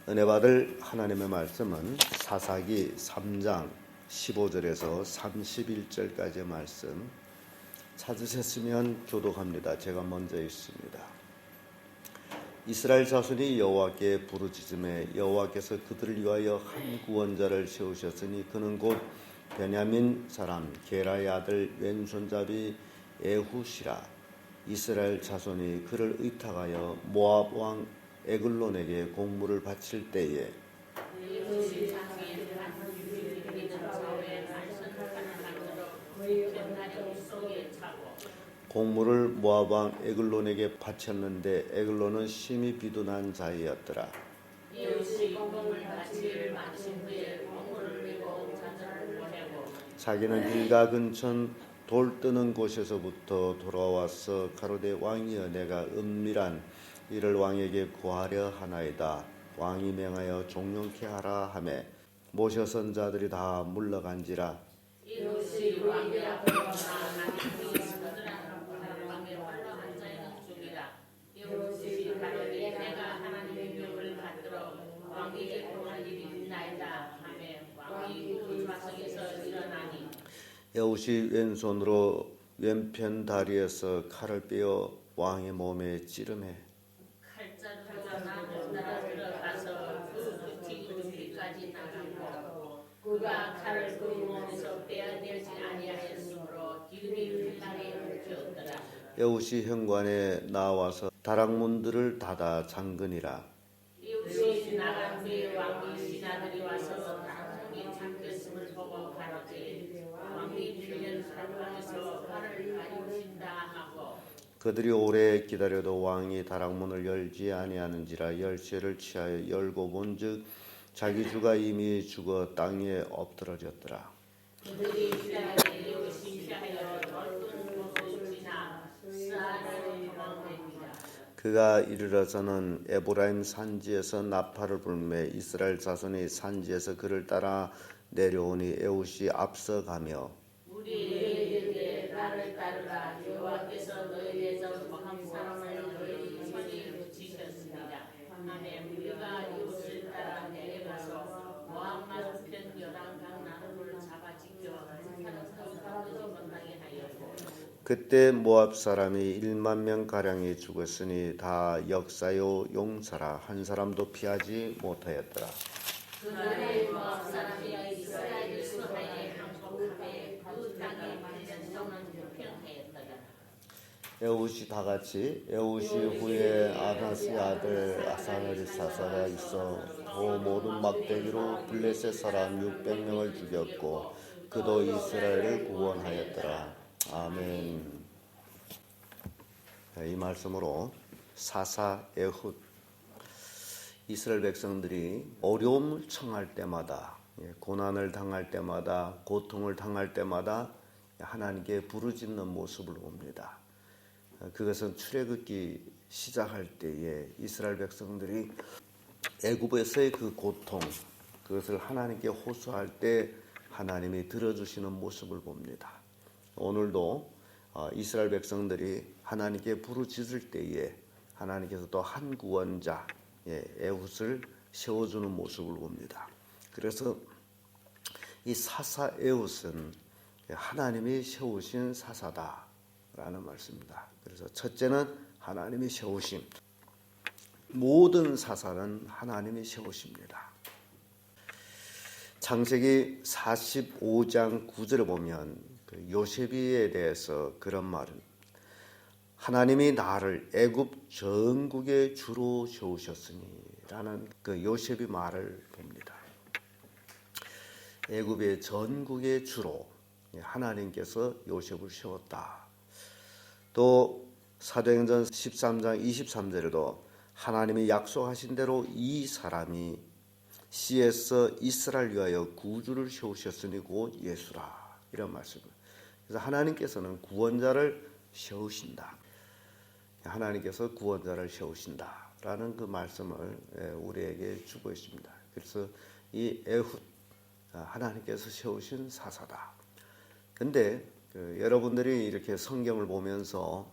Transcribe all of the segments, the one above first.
은혜 받을 하나님의 말씀은 사사기 3장 15절에서 31절까지의 말씀 찾으셨으면 교독합니다. 제가 먼저 읽습니다. 이스라엘 자손이 여호와께 부르짖음에 여호와께서 그들을 위하여 한 구원자를 세우셨으니 그는 곧 베냐민 사람 게라의 아들 왼손잡이 에훗이라. 이스라엘 자손이 그를 의탁하여 모압 왕 에글론에게 공물을 바칠 때에 공물을 모압 왕 에글론에게 바쳤는데 에글론은 심히 비둔한 자이었더라. 자기는 길가 근처 돌 뜨는 곳에서부터 돌아와서 가로되 왕이여 내가 은밀한 이를 왕에게 구하려 하나이다. 왕이 명하여 종용케 하라 하매 모셔 선자들이 다 물러간지라. 에훗이 왼손으로 왼편 다리에서 칼을 빼어 왕의 몸에 찌르매 그가 칼을 그 몸에서 빼어내지 아니하였으므로 기름이 땅에 묻혔더라. 에훗이 현관에 나와서 다락문들을 닫아 잠그니라. 에훗이 나간 후에 왕의 신하들이 와서 왕이 잠겼음을 보고 가로되 왕이 필연 사방에서 칼을 가리우신다 하고 그들이 오래 기다려도 왕이 다락문을 열지 아니하는지라. 열쇠를 취하여 열고 본즉 자기 주가 이미 죽어 땅에 엎드러졌더라. 그들이 이스라엘의 에훗이 피하여 넓은 곳을 지나 스아를 도망냅니다. 그가 이르러서는 에브라임 산지에서 나팔을 불매 이스라엘 자손이 산지에서 그를 따라 내려오니 에훗이 앞서가며 우리 너희에게 나를 따르라. 여호와께서 너희의 한 사람을 너희 손에 붙이셨습니다. 하매 우리가 에훗을 따라 내려가서 모압 맞은편 요단강 나루를 잡아 지켜 사람들을 건너게 하였고 그때 모압 사람이 1만 명 가량이 죽었으니 다 역사요 용사라. 한 사람도 피하지 못하였더라. 그날에 모압 사람이 이스라엘 수하에 항복하되 그 땅이 8년 동안 평평하였더라. 에훗이 다같이 에훗이 후에 아나스의 아들 아사헬사사가 있어 그 모든 막대기로 블레셋 사람 600명을 죽였고 그도 이스라엘을 구원하였더라. 아멘. 이 말씀으로 사사 에훗 이스라엘 백성들이 어려움을 청할 때마다 고난을 당할 때마다 고통을 당할 때마다 하나님께 부르짖는 모습을 봅니다. 그것은 출애굽기 시작할 때에 이스라엘 백성들이 애굽에서의 그 고통 그것을 하나님께 호소할 때 하나님이 들어주시는 모습을 봅니다. 오늘도 이스라엘 백성들이 하나님께 부르짖을 때에 하나님께서 또 한 구원자 에훗을 세워주는 모습을 봅니다. 그래서 이 사사 에훗은 하나님이 세우신 사사다라는 말씀입니다. 그래서 첫째는 하나님이 세우심. 모든 사사는 하나님이 세우십니다. 창세기 45장 9절에 보면 요셉에 대해서 그런 말은 하나님이 나를 애굽 전국의 주로 세우셨으니 라는 그 요셉의 말을 봅니다. 애굽의 전국의 주로 하나님께서 요셉을 세웠다. 또 사도행전 13장 23절에도 하나님이 약속하신 대로 이 사람이 씨에서 이스라엘 위하여 구주를 세우셨으니 곧 예수라 이런 말씀입니다. 그래서 하나님께서는 구원자를 세우신다. 하나님께서 구원자를 세우신다라는 그 말씀을 우리에게 주고 있습니다. 그래서 이 에훗 하나님께서 세우신 사사다. 근데 여러분들이 이렇게 성경을 보면서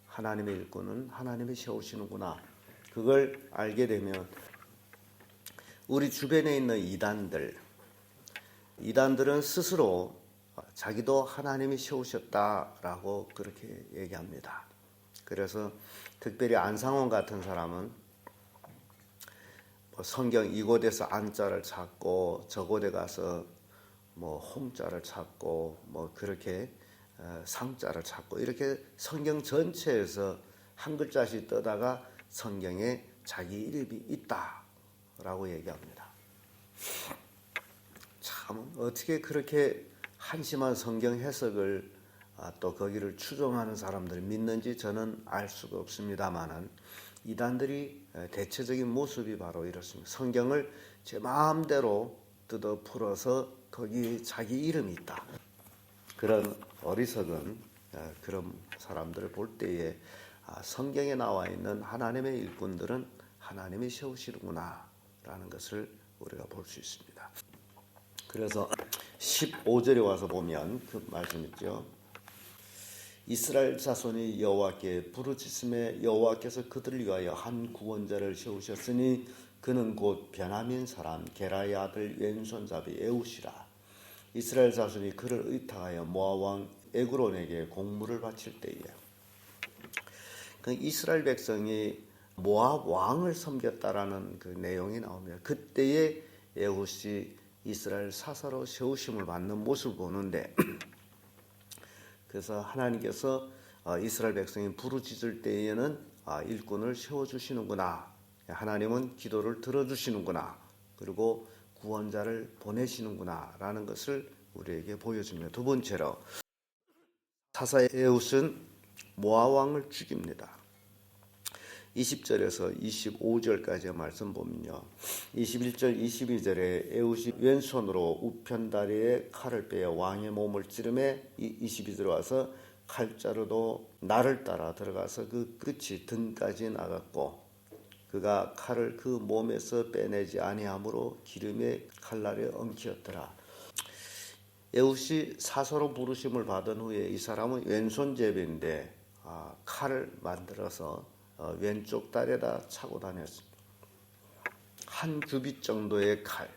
하나님의 일꾼은 하나님이 세우시는구나 그걸 알게 되면 우리 주변에 있는 이단들은 스스로 자기도 하나님이 세우셨다라고 그렇게 얘기합니다. 그래서 특별히 안상원 같은 사람은 성경 이곳에서 안자를 찾고 저곳에 가서 홍자를 찾고 그렇게 상자를 찾고 이렇게 성경 전체에서 한 글자씩 떠다가 성경에 자기 이름이 있다라고 얘기합니다. 참 어떻게 그렇게 한심한 성경 해석을 또 거기를 추종하는 사람들이 믿는지 저는 알 수가 없습니다만은 이단들이 대체적인 모습이 바로 이렇습니다. 성경을 제 마음대로 뜯어 풀어서 거기 자기 이름이 있다. 그런 어리석은 그런 사람들을 볼 때에 성경에 나와 있는 하나님의 일꾼들은 하나님이 세우시는구나 라는 것을 우리가 볼 수 있습니다. 그래서 15절에 와서 보면 그 말씀 있죠. 이스라엘 자손이 여호와께 부르짖음에 여호와께서 그들을 위하여 한 구원자를 세우셨으니 그는 곧 베냐민 사람 게라의 아들 왼손잡이 에웃이라. 이스라엘 자손이 그를 의탁하여 모압 왕 에그론에게 공물을 바칠 때에 그 이스라엘 백성이 모압 왕을 섬겼다라는 그 내용이 나옵니다. 그때에 에웃이 이스라엘 사사로 세우심을 받는 모습을 보는데 그래서 하나님께서 이스라엘 백성이 부르짖을 때에는 일꾼을 세워주시는구나. 하나님은 기도를 들어주시는구나. 그리고 구원자를 보내시는구나 라는 것을 우리에게 보여줍니다. 두 번째로 사사 에웃은 모압 왕을 죽입니다. 20절에서 25절까지의 말씀 보면요. 21절 22절에 에웃이 왼손으로 우편다리에 칼을 빼어 왕의 몸을 찌르매 22절에 와서 칼자루도 날을 따라 들어가서 그 끝이 등까지 나갔고 그가 칼을 그 몸에서 빼내지 아니하므로 기름에 칼날에 엉키었더라. 에웃이 사서로 부르심을 받은 후에 이 사람은 왼손 제비인데 칼을 만들어서 왼쪽 다리에다 차고 다녔습니다. 한 규빗 정도의 칼,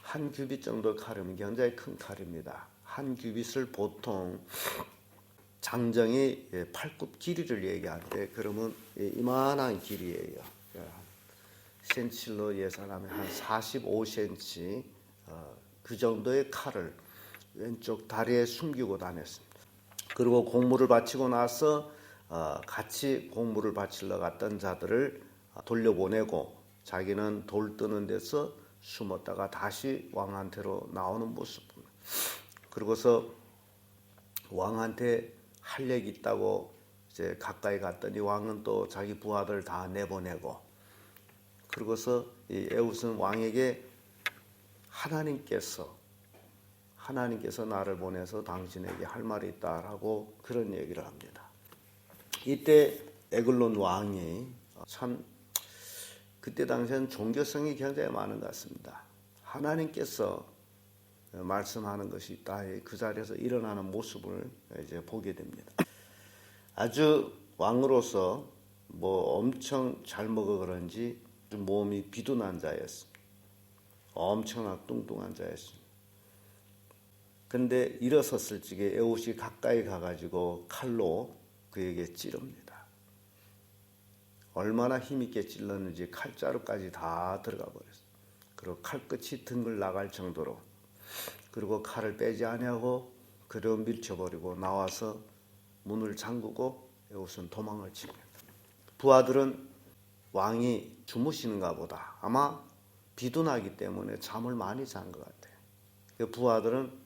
한 규빗 정도의 칼은 굉장히 큰 칼입니다. 한 규빗을 보통 장정이 팔굽 길이를 얘기하는데 그러면 이만한 길이에요. 센치로 예산하면 한 45cm 그 정도의 칼을 왼쪽 다리에 숨기고 다녔습니다. 그리고 공물을 바치고 나서 같이 공물을 바치러 갔던 자들을 돌려보내고 자기는 돌 뜨는 데서 숨었다가 다시 왕한테로 나오는 모습. 그러고서 왕한테 할 얘기 있다고 이제 가까이 갔더니 왕은 또 자기 부하들 다 내보내고 그러고서 이 에웃은 왕에게 하나님께서 나를 보내서 당신에게 할 말이 있다라고 그런 얘기를 합니다. 이때 에글론 왕이 참 그때 당시에는 종교성이 굉장히 많은 것 같습니다. 하나님께서 말씀하는 것이 있다. 그 자리에서 일어나는 모습을 이제 보게 됩니다. 아주 왕으로서 엄청 잘 먹어 그런지 몸이 비둔한 자였습니다. 엄청나게 뚱뚱한 자였습니다. 근데 일어섰을 적에 에웃이 가까이 가가지고 칼로 그에게 찌릅니다. 얼마나 힘있게 찔렀는지 칼자루까지 다 들어가 버렸어요. 그리고 칼끝이 등을 나갈 정도로 그리고 칼을 빼지 아니하고 그려 밀쳐버리고 나와서 문을 잠그고 에웃은 도망을 칩니다. 부하들은 왕이 주무시는가 보다. 아마 비둔하기 때문에 잠을 많이 잔 것 같아요. 그 부하들은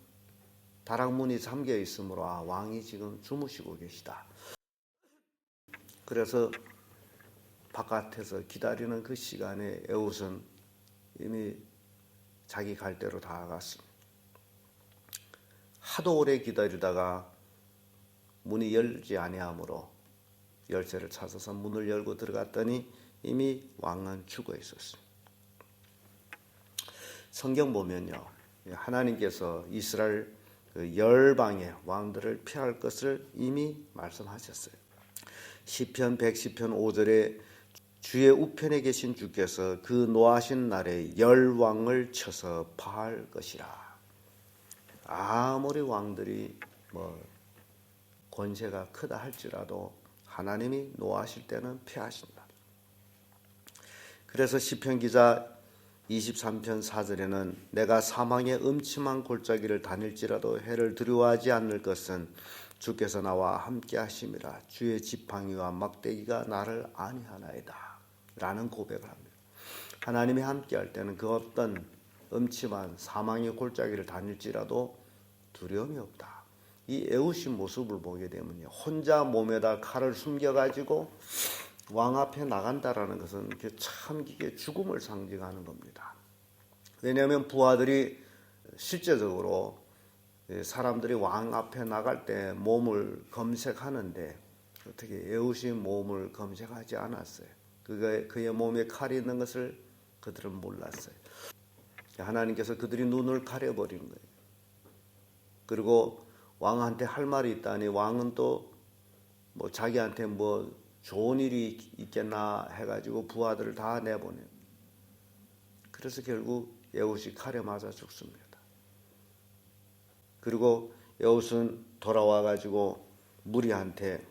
다락문이 잠겨 있으므로 왕이 지금 주무시고 계시다. 그래서 바깥에서 기다리는 그 시간에 에웃은 이미 자기 갈 대로 다 갔습니다. 하도 오래 기다리다가 문이 열지 아니하므로 열쇠를 찾아서 문을 열고 들어갔더니 이미 왕은 죽어 있었습니다. 성경 보면요, 하나님께서 이스라엘 열방의 왕들을 피할 것을 이미 말씀하셨어요. 시편 110편 5절에 주의 우편에 계신 주께서 그 노하신 날에 열왕을 쳐서 파할 것이라. 아무리 왕들이 권세가 크다 할지라도 하나님이 노하실 때는 피하신다. 그래서 시편 기자 23편 4절에는 내가 사망의 음침한 골짜기를 다닐지라도 해를 두려워하지 않을 것은 주께서 나와 함께 하심이라. 주의 지팡이와 막대기가 나를 안위하나이다 라는 고백을 합니다. 하나님이 함께 할 때는 그 어떤 음침한 사망의 골짜기를 다닐지라도 두려움이 없다. 이 애우신 모습을 보게 되면요, 혼자 몸에다 칼을 숨겨가지고 왕 앞에 나간다라는 것은 참 이게 죽음을 상징하는 겁니다. 왜냐하면 부하들이 실제적으로 사람들이 왕 앞에 나갈 때 몸을 검색하는데 어떻게 애우신 몸을 검색하지 않았어요. 그의 몸에 칼이 있는 것을 그들은 몰랐어요. 하나님께서 그들이 눈을 가려버린 거예요. 그리고 왕한테 할 말이 있다니 왕은 또 자기한테 좋은 일이 있겠나 해가지고 부하들을 다 내보내요. 그래서 결국 에훗이 칼에 맞아 죽습니다. 그리고 에훗은 돌아와가지고 무리한테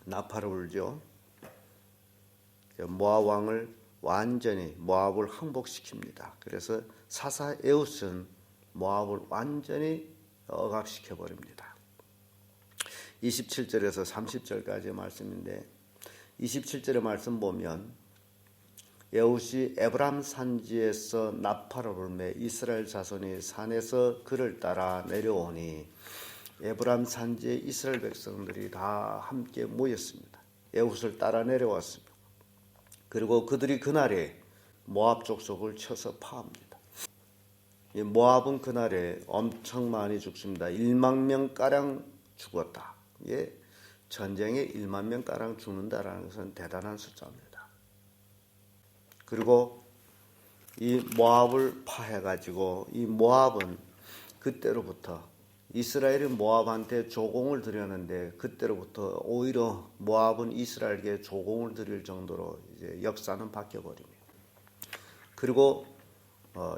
나팔을 불죠. 모압 왕을 완전히 모압을 항복시킵니다. 그래서 사사 에훗은 모압을 완전히 억압시켜 버립니다. 27절에서 30절까지의 말씀인데 27절의 말씀 보면 에훗이 에브람 산지에서 나팔을 불매 이스라엘 자손이 산에서 그를 따라 내려오니 에브람 산지에 이스라엘 백성들이 다 함께 모였습니다. 에훗을 따라 내려왔습니다. 그리고 그들이 그날에 모압 족속을 쳐서 파합니다. 모압은 그날에 엄청 많이 죽습니다. 1만 명가량 죽었다. 전쟁에 1만 명가량 죽는다라는 것은 대단한 숫자입니다. 그리고 이 모압을 파해가지고 이 모압은 그때로부터 이스라엘이 모압한테 조공을 드렸는데 그때로부터 오히려 모압은 이스라엘에게 조공을 드릴 정도로 이제 역사는 바뀌어버립니다. 그리고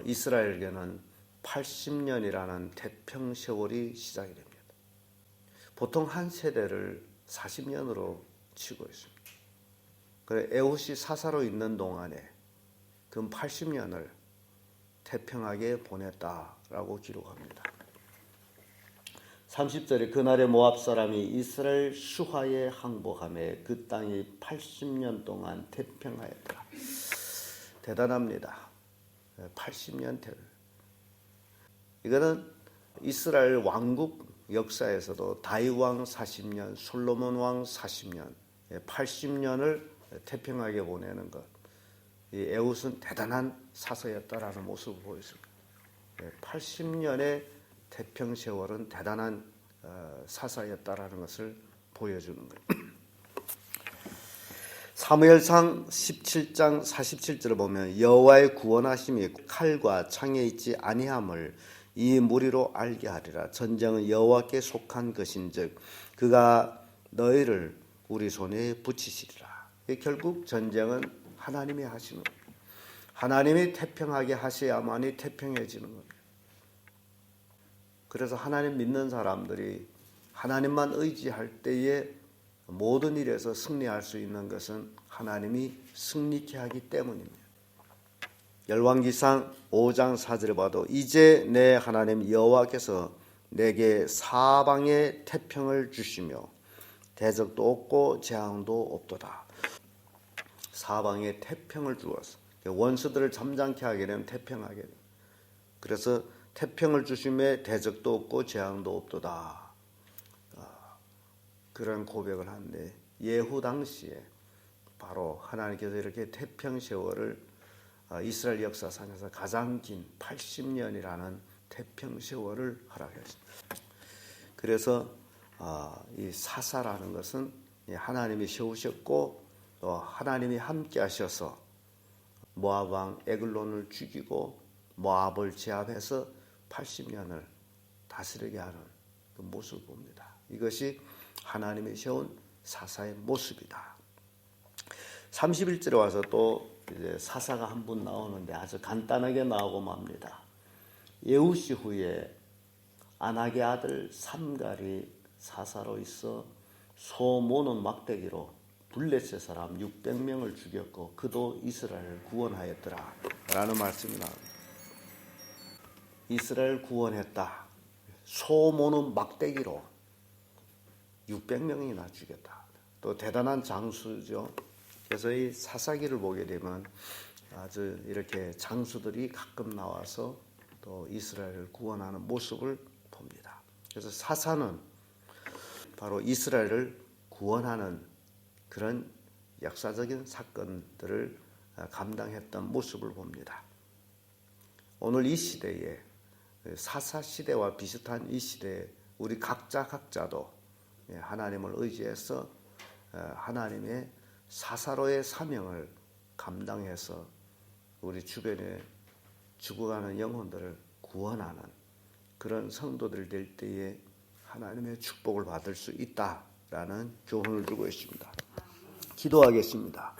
이스라엘에게는 80년이라는 태평 세월이 시작이 됩니다. 보통 한 세대를 40년으로 치고 있습니다. 그래 에훗이 사사로 있는 동안에 그 80년을 태평하게 보냈다라고 기록합니다. 30절에 그날의 모압 사람이 이스라엘 슈하에 항복하며 그 땅이 80년 동안 태평하였더라. 대단합니다. 80년 태를. 이거는 이스라엘 왕국 역사에서도 다윗 왕 40년, 솔로몬 왕 40년, 80년을 태평하게 보내는 것. 이 에훗은 대단한 사서였다라는 모습을 보였습니다. 80년의 태평 세월은 대단한 사사였다라는 것을 보여주는 거예요. 사무엘상 17장 47절을 보면 여호와의 구원하심이 칼과 창에 있지 아니함을 이 무리로 알게 하리라. 전쟁은 여호와께 속한 것인즉 그가 너희를 우리 손에 붙이시리라. 결국 전쟁은 하나님이 하시는 거예요. 하나님이 태평하게 하셔야만이 태평해지는 겁니다. 그래서 하나님 믿는 사람들이 하나님만 의지할 때에 모든 일에서 승리할 수 있는 것은 하나님이 승리케 하기 때문입니다. 열왕기상 5장 4절에 봐도 이제 내 하나님 여호와께서 내게 사방에 태평을 주시며 대적도 없고 재앙도 없도다. 사방에 태평을 주었어. 원수들을 잠잠케 하게 되면 태평하게 돼. 그래서 태평을 주심에 대적도 없고 재앙도 없도다. 그런 고백을 하는데 예후 당시에 바로 하나님께서 이렇게 태평 세월을 이스라엘 역사상에서 가장 긴 80년이라는 태평 세월을 허락했습니다. 그래서 이 사사라는 것은 하나님이 세우셨고 또 하나님이 함께 하셔서 모압 왕 에글론을 죽이고 모압을 제압해서 80년을 다스리게 하는 그 모습을 봅니다. 이것이 하나님이 세운 사사의 모습이다. 31절에 와서 또 이제 사사가 한 분 나오는데 아주 간단하게 나오고 맙니다. 예후시 후에 아낙의 아들 삼갈이 사사로 있어 소 모는 막대기로 블레셋 사람 600명을 죽였고 그도 이스라엘을 구원하였더라 라는 말씀이 나옵니다. 이스라엘 구원했다. 소 모는 막대기로 600명이나 죽였다. 또 대단한 장수죠. 그래서 이 사사기를 보게 되면 아주 이렇게 장수들이 가끔 나와서 또 이스라엘을 구원하는 모습을 봅니다. 그래서 사사는 바로 이스라엘을 구원하는 그런 역사적인 사건들을 감당했던 모습을 봅니다. 오늘 이 시대에 사사 시대와 비슷한 이 시대에 우리 각자도 하나님을 의지해서 하나님의 사사로의 사명을 감당해서 우리 주변에 죽어가는 영혼들을 구원하는 그런 성도들 될 때에 하나님의 축복을 받을 수 있다라는 교훈을 주고 있습니다. 기도하겠습니다.